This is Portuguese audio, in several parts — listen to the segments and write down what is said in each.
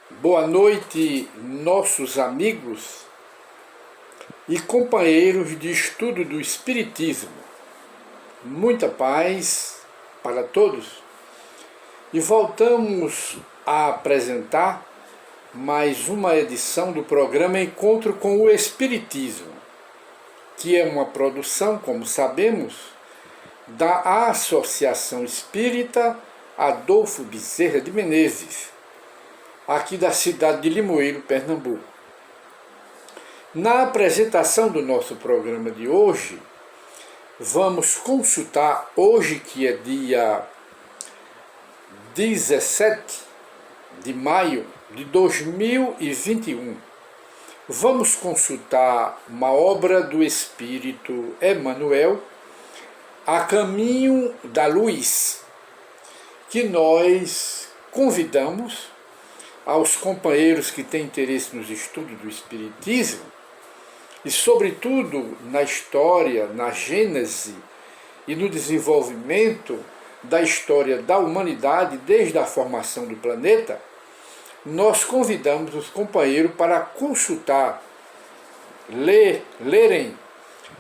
Boa noite, nossos amigos e companheiros de estudo do Espiritismo. Muita paz para todos. E voltamos a apresentar mais uma edição do programa Encontro com o Espiritismo, que é uma produção, como sabemos, da Associação Espírita Adolfo Bezerra de Menezes, aqui da cidade de Limoeiro, Pernambuco. Na apresentação do nosso programa de hoje, vamos consultar, hoje que é dia 17 de maio de 2021, vamos consultar uma obra do Espírito Emmanuel, A Caminho da Luz, que nós convidamos aos companheiros que têm interesse nos estudos do Espiritismo e, sobretudo, na história, na gênese e no desenvolvimento da história da humanidade desde a formação do planeta, nós convidamos os companheiros para consultar, lerem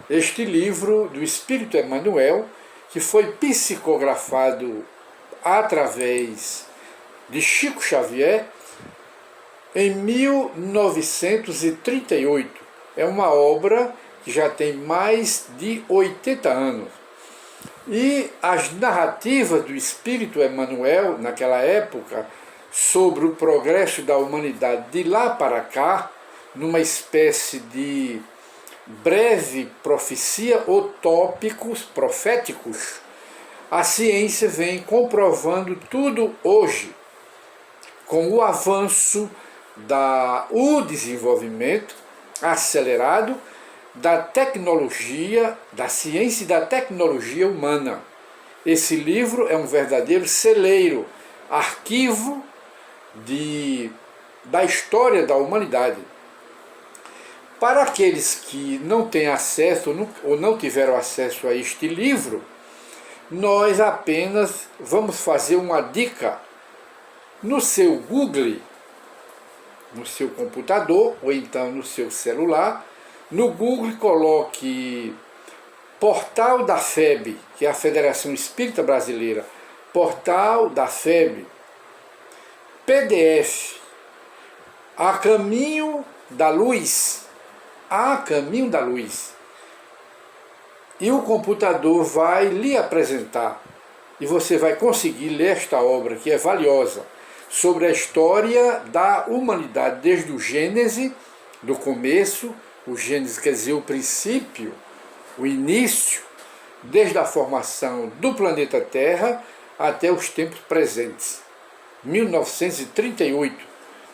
este livro do Espírito Emmanuel, que foi psicografado através de Chico Xavier em 1938. É uma obra que já tem mais de 80 anos. E as narrativas do Espírito Emmanuel, naquela época, sobre o progresso da humanidade de lá para cá, numa espécie de breve profecia ou tópicos proféticos, a ciência vem comprovando tudo hoje, com o avanço o desenvolvimento acelerado da tecnologia, da ciência e da tecnologia humana. Esse livro é um verdadeiro celeiro, arquivo da história da humanidade. Para aqueles que não têm acesso ou não tiveram acesso a este livro, nós apenas vamos fazer uma dica. No seu Google, no seu computador ou então no seu celular, no Google coloque Portal da FEB, que é a Federação Espírita Brasileira, Portal da FEB, PDF, A Caminho da Luz, A Caminho da Luz. E o computador vai lhe apresentar, e você vai conseguir ler esta obra, que é valiosa, sobre a história da humanidade, desde o Gênese, do começo, o Gênese quer dizer o princípio, o início, desde a formação do planeta Terra até os tempos presentes. 1938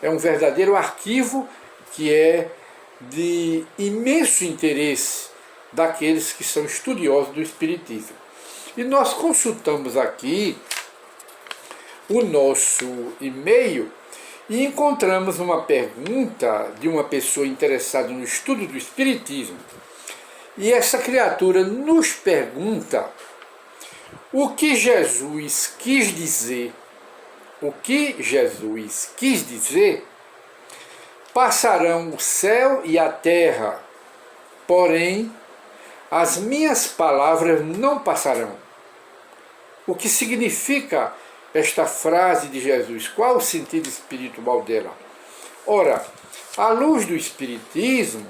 é um verdadeiro arquivo que é de imenso interesse daqueles que são estudiosos do Espiritismo. E nós consultamos aqui o nosso e-mail e encontramos uma pergunta de uma pessoa interessada no estudo do Espiritismo. E essa criatura nos pergunta o que Jesus quis dizer. O que Jesus quis dizer? Passarão o céu e a terra, porém as minhas palavras não passarão. O que significa esta frase de Jesus? Qual o sentido espiritual dela? Ora, à luz do Espiritismo,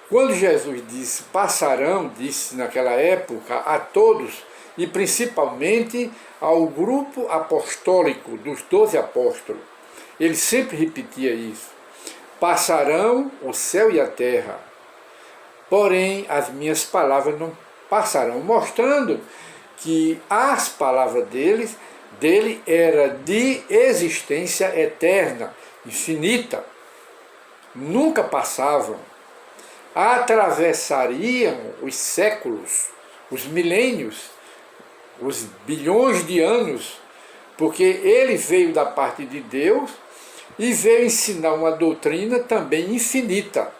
quando Jesus disse passarão, disse naquela época a todos, e principalmente ao grupo apostólico dos 12 apóstolos, ele sempre repetia isso: passarão o céu e a terra, porém as minhas palavras não passarão, mostrando que as palavras dele era de existência eterna, infinita, nunca passavam, atravessariam os séculos, os milênios, os bilhões de anos, porque ele veio da parte de Deus e veio ensinar uma doutrina também infinita,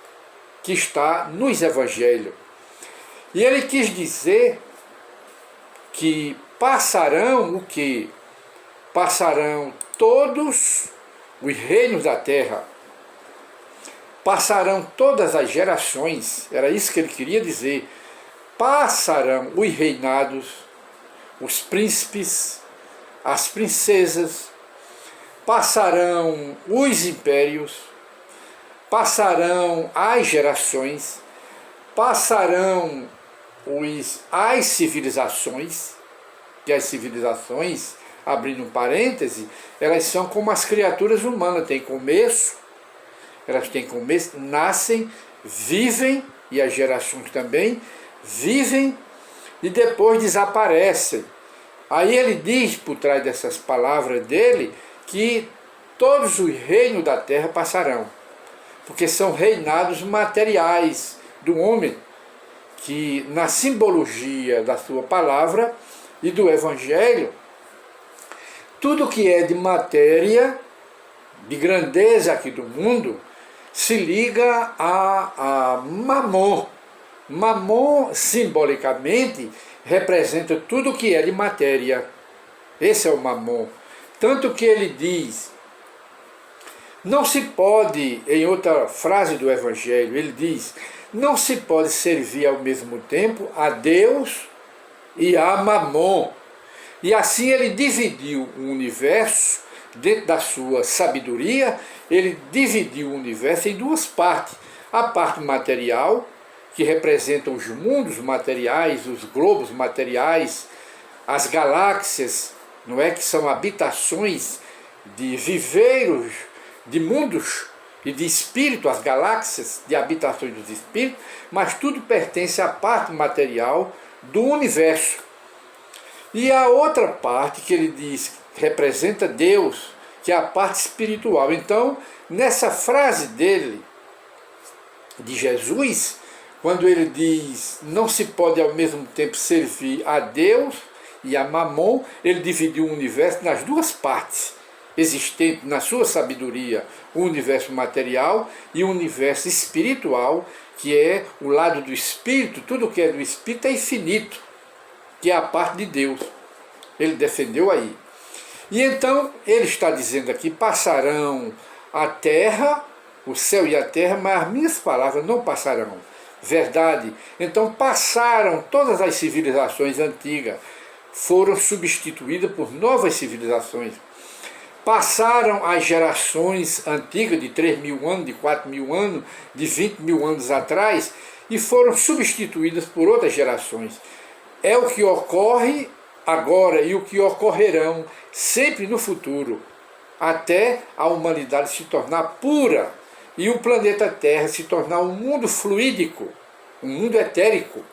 que está nos evangelhos. E ele quis dizer que passarão o quê? Passarão todos os reinos da terra, passarão todas as gerações, era isso que ele queria dizer, passarão os reinados, os príncipes, as princesas, passarão os impérios, passarão as gerações, passarão as civilizações, que as civilizações, abrindo um parêntese, elas são como as criaturas humanas, têm começo, elas têm começo, nascem, vivem, e as gerações também, vivem e depois desaparecem. Aí ele diz, por trás dessas palavras dele, que todos os reinos da terra passarão, porque são reinados materiais do homem, que na simbologia da sua palavra e do Evangelho, tudo que é de matéria, de grandeza aqui do mundo, se liga a Mamon. Mamon, simbolicamente, representa tudo que é de matéria. Esse é o Mamon. Tanto que ele diz, não se pode, em outra frase do Evangelho, ele diz, não se pode servir ao mesmo tempo a Deus e a Mamon. E assim ele dividiu o universo, dentro da sua sabedoria, ele dividiu o universo em duas partes. A parte material, que representa os mundos materiais, os globos materiais, as galáxias, não é, que são habitações de viveiros, de mundos e de espírito, as galáxias de habitações dos espíritos, mas tudo pertence à parte material do universo. E a outra parte que ele diz representa Deus, que é a parte espiritual. Então, nessa frase dele, de Jesus, quando ele diz, não se pode ao mesmo tempo servir a Deus e a Mamon, ele dividiu o universo nas duas partes existentes na sua sabedoria, o universo material e o universo espiritual, que é o lado do espírito. Tudo que é do espírito é infinito, que é a parte de Deus. Ele defendeu aí. E então ele está dizendo aqui, passarão a terra, o céu e a terra, mas as minhas palavras não passarão. Verdade. Então passaram todas as civilizações antigas, foram substituídas por novas civilizações. Passaram as gerações antigas de 3.000 anos, de 4.000 anos, de 20.000 anos atrás, e foram substituídas por outras gerações. É o que ocorre agora e o que ocorrerão sempre no futuro, até a humanidade se tornar pura e o planeta Terra se tornar um mundo fluídico, um mundo etérico.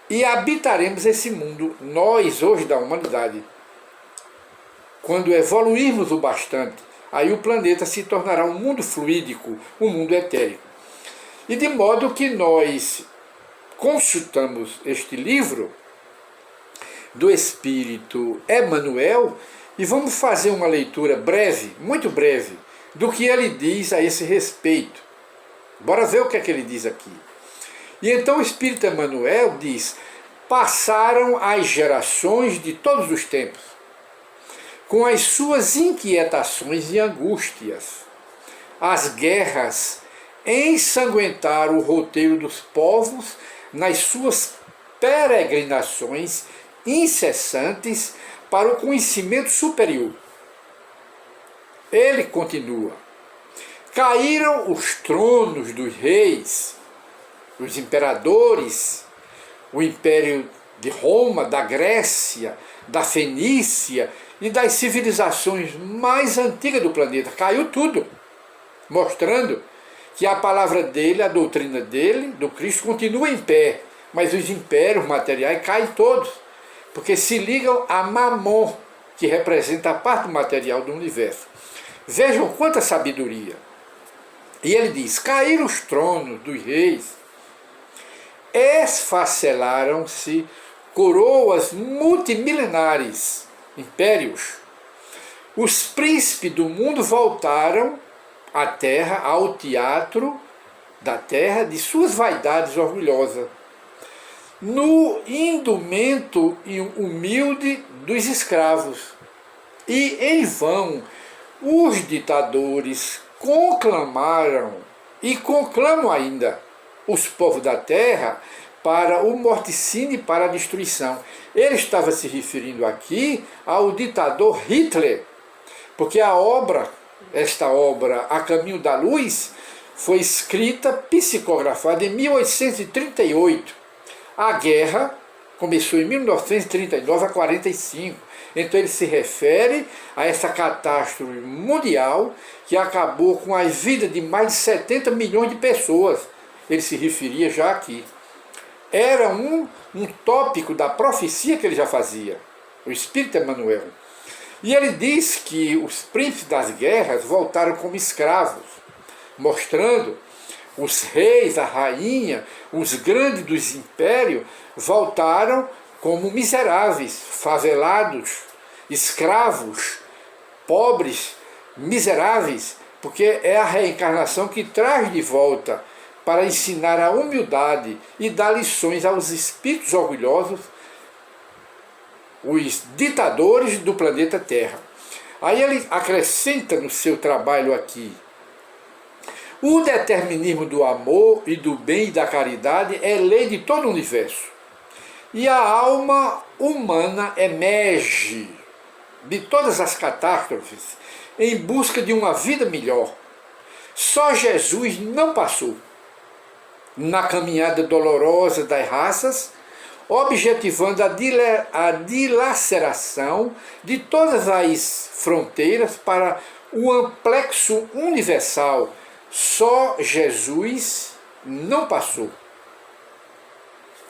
E habitaremos esse mundo, nós hoje da humanidade. Quando evoluirmos o bastante, aí o planeta se tornará um mundo fluídico, um mundo etérico. E de modo que nós consultamos este livro do Espírito Emmanuel e vamos fazer uma leitura breve, muito breve, do que ele diz a esse respeito. Bora ver o que é que ele diz aqui. E então o Espírito Emmanuel diz, passaram as gerações de todos os tempos, com as suas inquietações e angústias. As guerras ensanguentaram o roteiro dos povos nas suas peregrinações incessantes para o conhecimento superior. Ele continua. Caíram os tronos dos reis, dos imperadores, o império de Roma, da Grécia, da Fenícia e das civilizações mais antigas do planeta. Caiu tudo, mostrando que a palavra dele, a doutrina dele, do Cristo, continua em pé, mas os impérios materiais caem todos, porque se ligam a Mamon, que representa a parte material do universo. Vejam quanta sabedoria. E ele diz, caíram os tronos dos reis, esfacelaram-se coroas multimilenares, impérios. Os príncipes do mundo voltaram à terra, ao teatro da terra de suas vaidades orgulhosas, no indumento humilde dos escravos. E em vão os ditadores conclamaram e conclamam ainda os povos da terra para o morticínio e para a destruição. Ele estava se referindo aqui ao ditador Hitler, porque esta obra, A Caminho da Luz, foi escrita, psicografada em 1838. A guerra começou em 1939 a 45. Então ele se refere a essa catástrofe mundial que acabou com a vida de mais de 70 milhões de pessoas. Ele se referia já aqui. Era um tópico da profecia que ele já fazia, o Espírito Emmanuel. E ele diz que os príncipes das guerras voltaram como escravos, mostrando os reis, a rainha, os grandes dos impérios voltaram como miseráveis, favelados, escravos, pobres, miseráveis, porque é a reencarnação que traz de volta para ensinar a humildade e dar lições aos espíritos orgulhosos, os ditadores do planeta Terra. Aí ele acrescenta no seu trabalho aqui: o determinismo do amor e do bem e da caridade é lei de todo o universo. E a alma humana emerge de todas as catástrofes em busca de uma vida melhor. Só Jesus não passou na caminhada dolorosa das raças, objetivando a dilaceração de todas as fronteiras para o amplexo universal. Só Jesus não passou.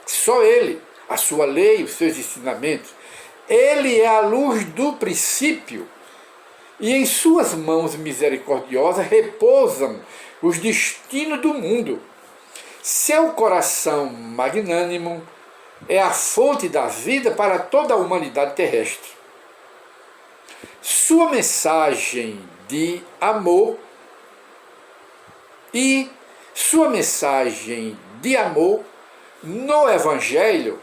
Só Ele, a sua lei, os seus ensinamentos. Ele é a luz do princípio e em suas mãos misericordiosas repousam os destinos do mundo. Seu coração magnânimo é a fonte da vida para toda a humanidade terrestre. Sua mensagem de amor no Evangelho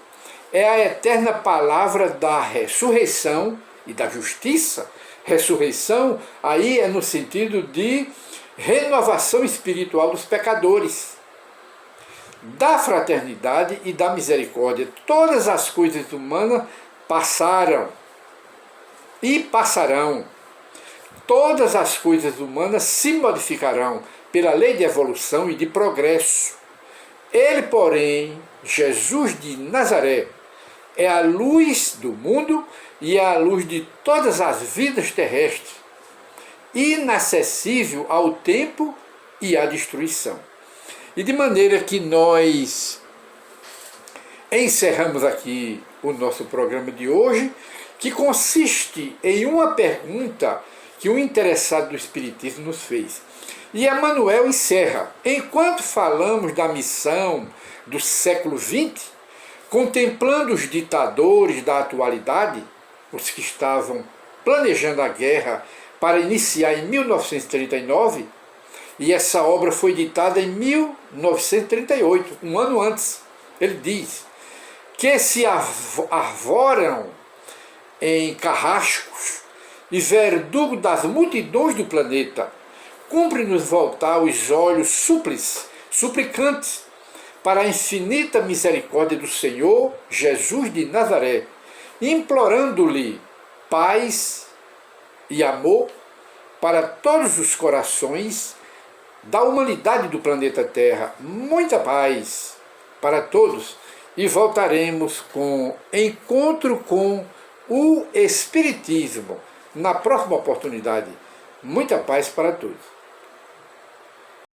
é a eterna palavra da ressurreição e da justiça. Ressurreição aí é no sentido de renovação espiritual dos pecadores, da fraternidade e da misericórdia. Todas as coisas humanas passaram e passarão. Todas as coisas humanas se modificarão pela lei de evolução e de progresso. Ele, porém, Jesus de Nazaré, é a luz do mundo e é a luz de todas as vidas terrestres, inacessível ao tempo e à destruição. E de maneira que nós encerramos aqui o nosso programa de hoje, que consiste em uma pergunta que um interessado do Espiritismo nos fez. E Emmanuel encerra: enquanto falamos da missão do século XX, contemplando os ditadores da atualidade, os que estavam planejando a guerra para iniciar em 1939, e essa obra foi ditada em 1938, um ano antes. Ele diz que se arvoram em carrascos e verdugo das multidões do planeta, cumpre-nos voltar os olhos suplicantes para a infinita misericórdia do Senhor Jesus de Nazaré, implorando-lhe paz e amor para todos os corações da humanidade do planeta Terra. Muita paz para todos, e voltaremos com Encontro com o Espiritismo na próxima oportunidade. Muita paz para todos.